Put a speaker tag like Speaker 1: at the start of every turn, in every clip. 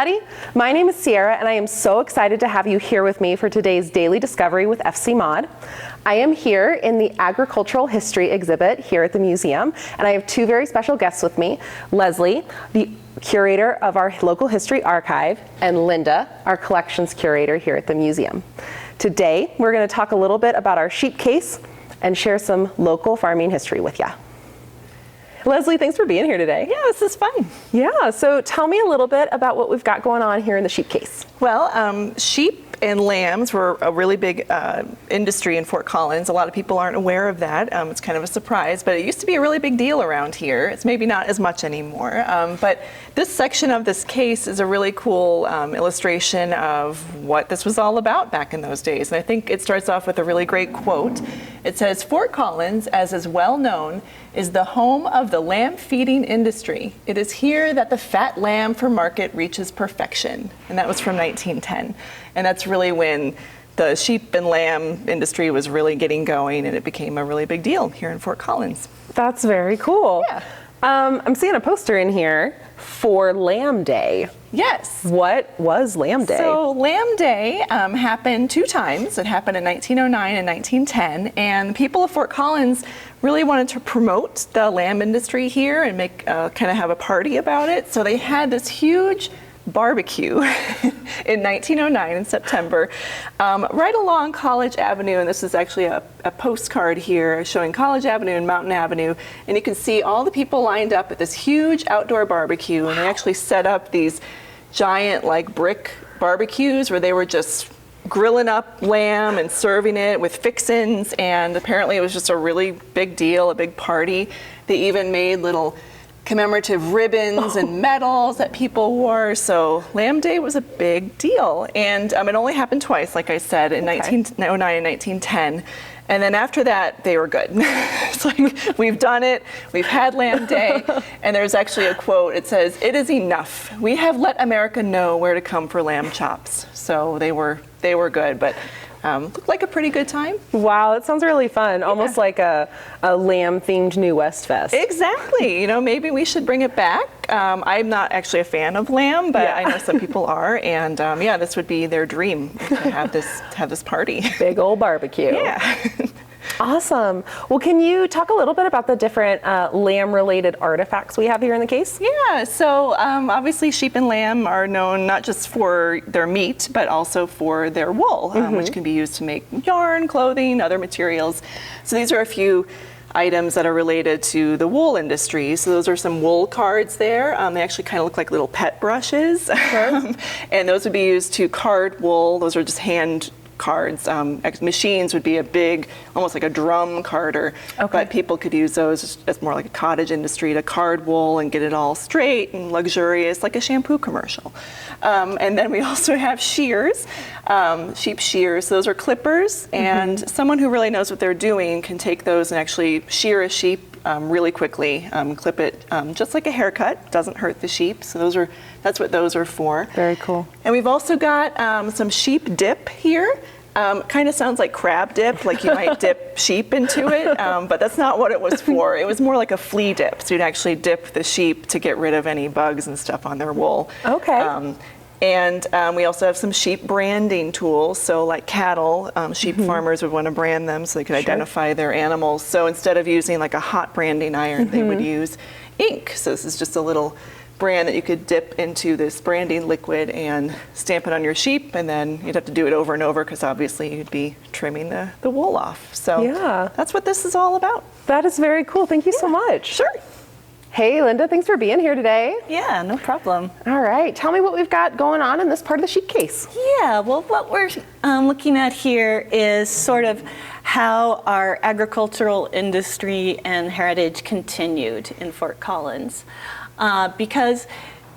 Speaker 1: everybody. My name is Sierra, and I am so excited to have you here with me for today's Daily Discovery with FCMoD. I am here in the Agricultural History exhibit here at the museum, and I have two very special guests with me, Leslie, the curator of our local history archive, and Linda, our collections curator here at the museum. Today, we're going to talk a little bit about our sheep case and share some local farming history with you. Leslie, thanks for being here today.
Speaker 2: Yeah, this is fun.
Speaker 1: Yeah, so tell me a little bit about what we've got going on here in the sheep case.
Speaker 2: Well, sheep and lambs were a really big industry in Fort Collins. A lot of people aren't aware of that. It's kind of a surprise, but it used to be a really big deal around here. It's maybe not as much anymore. But this section of this case is a really cool illustration of what this was all about back in those days. And I think it starts off with a really great quote. It says, "Fort Collins, as is well known, is the home of the lamb feeding industry. It is here that the fat lamb for market reaches perfection." And that was from 1910. And that's really when the sheep and lamb industry was really getting going, and it became a really big deal here in Fort Collins.
Speaker 1: That's very cool.
Speaker 2: Yeah.
Speaker 1: I'm seeing a poster in here for Lamb Day.
Speaker 2: Yes.
Speaker 1: What was Lamb Day?
Speaker 2: So Lamb Day happened two times. It happened in 1909 and 1910, and the people of Fort Collins really wanted to promote the lamb industry here and make kind of have a party about it. So they had this huge barbecue in 1909 in September, right along College Avenue, and this is actually a postcard here showing College Avenue and Mountain Avenue, and you can see all the people lined up at this huge outdoor barbecue, and they actually set up these giant like brick barbecues where they were just grilling up lamb and serving it with fixins, and apparently it was just a really big deal, a big party. They even made little commemorative ribbons and medals that people wore. So Lamb Day was a big deal. And it only happened twice, like I said, in 1909 and 1910. And then after that, they were good. It's like, we've done it, we've had Lamb Day, and there's actually a quote. It says, "It is enough. We have let America know where to come for lamb chops." So they were good, but looked like a pretty good time.
Speaker 1: Wow, that sounds really fun. Almost like a lamb-themed New West Fest.
Speaker 2: Exactly. You know, maybe we should bring it back. I'm not actually a fan of lamb, but I know some people are, and yeah, this would be their dream to have this party.
Speaker 1: Big old barbecue.
Speaker 2: Yeah.
Speaker 1: Awesome. Well, can you talk a little bit about the different lamb-related artifacts we have here in the case?
Speaker 2: Yeah, so obviously sheep and lamb are known not just for their meat, but also for their wool, which can be used to make yarn, clothing, other materials. So these are a few items that are related to the wool industry. So those are some wool cards there. They actually kind of look like little pet brushes. And those would be used to card wool. Those are just hand cards. Machines would be a big, almost like a drum carder, but people could use those as more like a cottage industry to card wool and get it all straight and luxurious, like a shampoo commercial. And then we also have shears, sheep shears. Those are clippers, and someone who really knows what they're doing can take those and actually shear a sheep really quickly, clip it just like a haircut. Doesn't hurt the sheep. So that's what those are for.
Speaker 1: Very cool.
Speaker 2: And we've also got some sheep dip here. Kind of sounds like crab dip, like you might dip sheep into it, but that's not what it was for. It was more like a flea dip. So you'd actually dip the sheep to get rid of any bugs and stuff on their wool.
Speaker 1: Okay.
Speaker 2: And we also have some sheep branding tools. So like cattle, sheep farmers would want to brand them so they could identify their animals. So instead of using like a hot branding iron, they would use ink. So this is just a little brand that you could dip into this branding liquid and stamp it on your sheep, and then you'd have to do it over and over because obviously you'd be trimming the wool off. So that's what this is all about.
Speaker 1: That is very cool. Thank you so much.
Speaker 2: Sure.
Speaker 1: Hey, Linda, thanks for being here today.
Speaker 3: Yeah, no problem.
Speaker 1: All right, tell me what we've got going on in this part of the sheep case.
Speaker 3: Yeah, well, what we're looking at here is sort of how our agricultural industry and heritage continued in Fort Collins. Because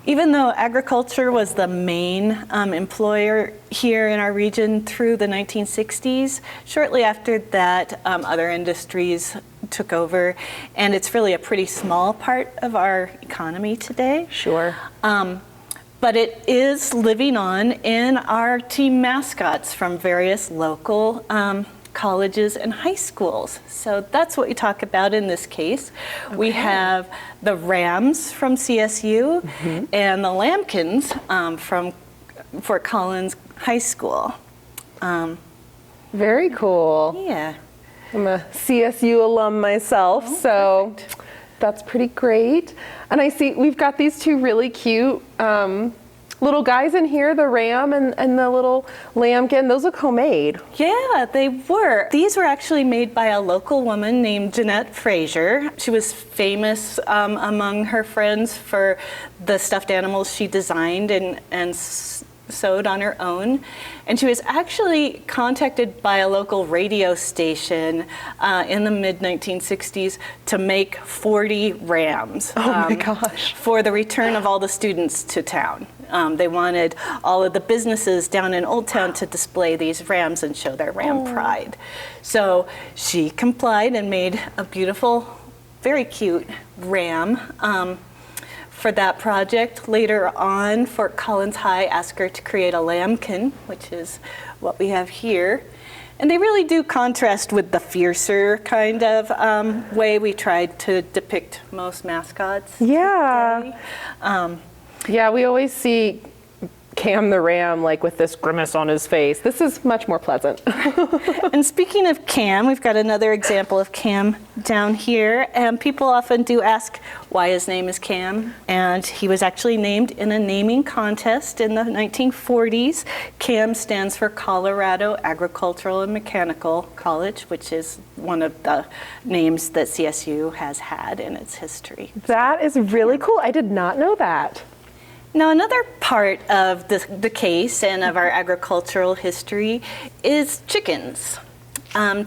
Speaker 3: even though agriculture was the main employer here in our region through the 1960s, shortly after that, other industries took over, and it's really a pretty small part of our economy today.
Speaker 1: Sure.
Speaker 3: But it is living on in our team mascots from various local colleges, and high schools. So that's what we talk about in this case. Okay. We have the Rams from CSU and the Lambkins from Fort Collins High School.
Speaker 1: Very cool.
Speaker 3: Yeah.
Speaker 1: I'm a CSU alum myself, so perfect. That's pretty great. And I see we've got these two really cute little guys in here, the ram and the little lambkin. Those look homemade.
Speaker 3: Yeah, they were. These were actually made by a local woman named Jeanette Frazier. She was famous among her friends for the stuffed animals she designed and sewed on her own. And she was actually contacted by a local radio station in the mid-1960s to make 40 rams.
Speaker 1: Oh my gosh.
Speaker 3: For the return of all the students to town. They wanted all of the businesses down in Old Town to display these rams and show their ram pride. So she complied and made a beautiful, very cute ram for that project. Later on, Fort Collins High asked her to create a lambkin, which is what we have here. And they really do contrast with the fiercer kind of way we tried to depict most mascots.
Speaker 1: Yeah. Yeah, we always see Cam the ram like with this grimace on his face. This is much more pleasant.
Speaker 3: And speaking of Cam, we've got another example of Cam down here. And people often do ask why his name is Cam. And he was actually named in a naming contest in the 1940s. Cam stands for Colorado Agricultural and Mechanical College, which is one of the names that CSU has had in its history.
Speaker 1: That is really cool. I did not know that.
Speaker 3: Now, another part of the case and of our agricultural history is chickens.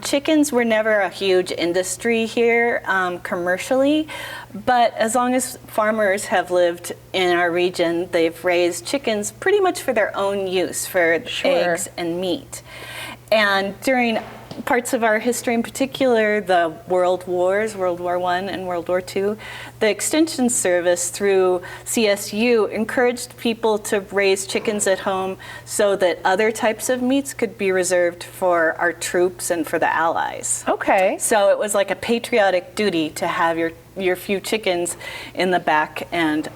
Speaker 3: Chickens were never a huge industry here commercially, but as long as farmers have lived in our region, they've raised chickens pretty much for their own use, for eggs and meat. And during parts of our history, in particular the World Wars, World War I and World War II, the Extension Service through CSU encouraged people to raise chickens at home so that other types of meats could be reserved for our troops and for the Allies.
Speaker 1: Okay.
Speaker 3: So it was like a patriotic duty to have your few chickens in the back and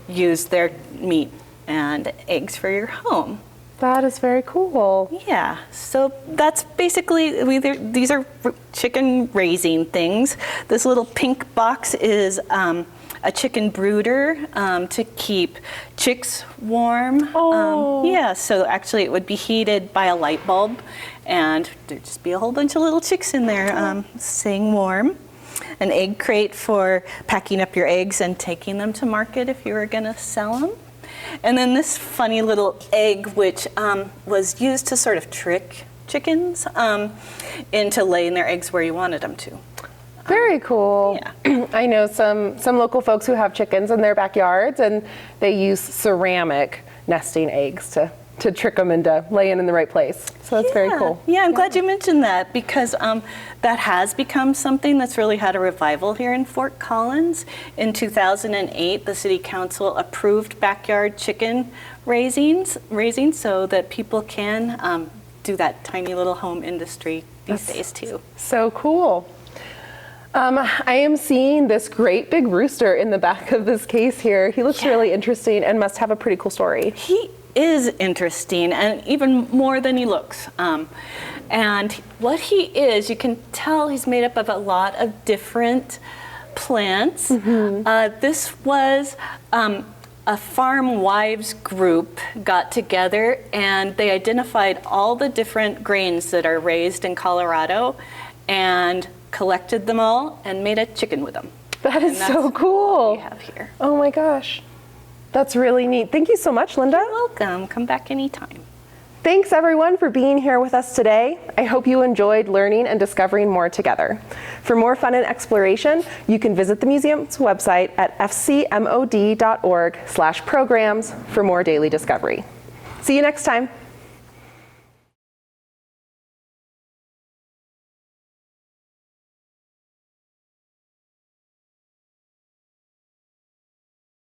Speaker 3: use their meat and eggs for your home.
Speaker 1: That is very cool.
Speaker 3: Yeah, so that's basically, these are chicken raising things. This little pink box is a chicken brooder to keep chicks warm.
Speaker 1: Oh.
Speaker 3: Yeah, so actually it would be heated by a light bulb and there'd just be a whole bunch of little chicks in there staying warm. An egg crate for packing up your eggs and taking them to market if you were gonna sell them. And then this funny little egg, which was used to sort of trick chickens into laying their eggs where you wanted them to.
Speaker 1: Very cool.
Speaker 3: Yeah.
Speaker 1: I know some local folks who have chickens in their backyards, and they use ceramic nesting eggs to trick them into laying in the right place. So that's very cool.
Speaker 3: Yeah, I'm glad you mentioned that because that has become something that's really had a revival here in Fort Collins. In 2008, the City Council approved backyard chicken raising so that people can do that tiny little home industry these days too.
Speaker 1: So cool. I am seeing this great big rooster in the back of this case here. He looks really interesting and must have a pretty cool story.
Speaker 3: He is interesting, and even more than he looks. And what he is, you can tell he's made up of a lot of different plants. This was a farm wives group got together and they identified all the different grains that are raised in Colorado and collected them all and made a chicken with them.
Speaker 1: That is so cool.
Speaker 3: What we have here.
Speaker 1: Oh my gosh. That's really neat. Thank you so much, Linda.
Speaker 3: You're welcome. Come back anytime.
Speaker 1: Thanks everyone for being here with us today. I hope you enjoyed learning and discovering more together. For more fun and exploration, you can visit the museum's website at fcmod.org/programs for more daily discovery. See you next time.